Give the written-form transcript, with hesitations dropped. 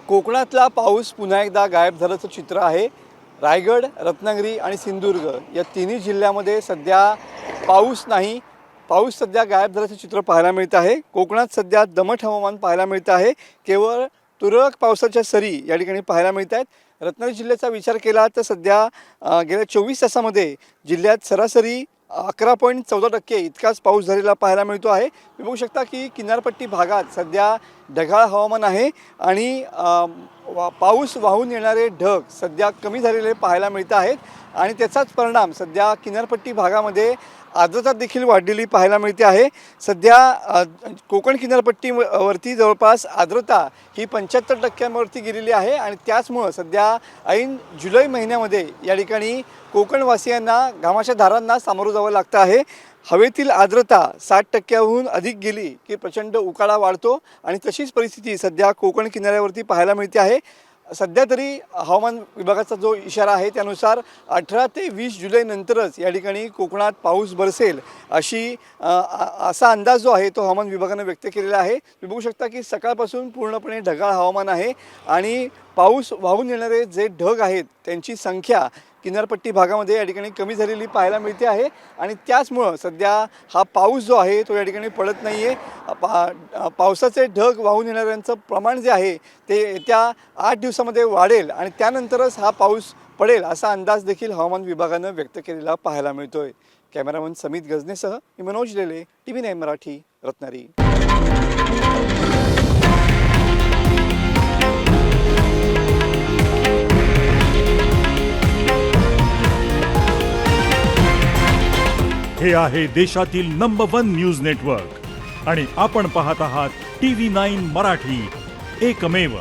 कोकणातला पाऊस पुन्हा एकदा गायब झाल्याचं चित्र आहे। रायगड, रत्नागिरी आणि सिंधुदुर्ग या तिन्ही जिल्ह्यामध्ये सध्या पाऊस नाही। पाऊस सध्या गायब झाल्याचं चित्र पाहायला मिळत आहे। कोकणात सध्या दमट हवामान पाहायला मिळत आहे। केवळ तुरळक पावसाच्या सरी या ठिकाणी पाहायला मिळत आहेत। रत्नागिरी जिल्ह्याचा विचार केला तर सध्या गेल्या 24 तासामध्ये जिल्ह्यात सरासरी 11.14% इतकाच पाऊस झालेला पाहायला मिळतो आहे। तुम्ही बघू शकता की किनारपट्टी भागात सध्या ढगाळ हवामान आहे आणि पाऊस वाहून येणारे ढग सध्या कमी झालेले पाहायला मिळत आहेत आणि त्याचाच परिणाम सध्या किनारपट्टी भागामध्ये आर्द्रता देखील वाढलेली पाहायला मिळते आहे। सध्या कोकण किनारपट्टीवरती जवळपास आर्द्रता ही 75% गेलेली आहे आणि त्याचमुळे सध्या ऐन जुलै महिन्यामध्ये या ठिकाणी कोकणवासियांना घामाच्या धारांना सामोरं जावं लागतं आहे। हवेतील आर्द्रता 60%हून अधिक गेली की प्रचंड उकाडा वाढतो आणि तशीच परिस्थिती सध्या कोकण किनाऱ्यावरती पाहायला मिळते आहे। सध्या तरी हवामान विभागाचा जो इशारा आहे त्यानुसार 18 ते 20 जुलै नंतरच या ठिकाणी कोकणात पाऊस बरसेल असा अंदाज जो आहे तो हवामान विभागाने व्यक्त केलेला आहे। तुम्ही बघू शकता की सकाळपासून पूर्णपणे ढगाळ हवामान आहे आणि पाऊस वाहून येणारे जे ढग आहेत त्यांची संख्या किनारपट्टी भागामध्ये या ठिकाणी कमी झालेली पाहायला मिळते आहे आणि त्याचमुळे सध्या हा पाऊस जो आहे तो या ठिकाणी पडत नाही आहे। पावसाचे ढग वाहून येणाऱ्यांचं प्रमाण जे आहे ते येत्या 8 दिवसामध्ये वाढेल आणि त्यानंतरच हा पाऊस पडेल असा अंदाज देखील हवामान विभागाने व्यक्त केलेला पाहायला मिळतोय। कॅमेरामन समित गजनेसह मी मनोज लेले, TV9 मराठी, रत्नागिरी। हे आहे देशातील नंबर 1 न्यूज नेटवर्क आणि आपण पाहत आहात TV9 मराठी, एकमेव।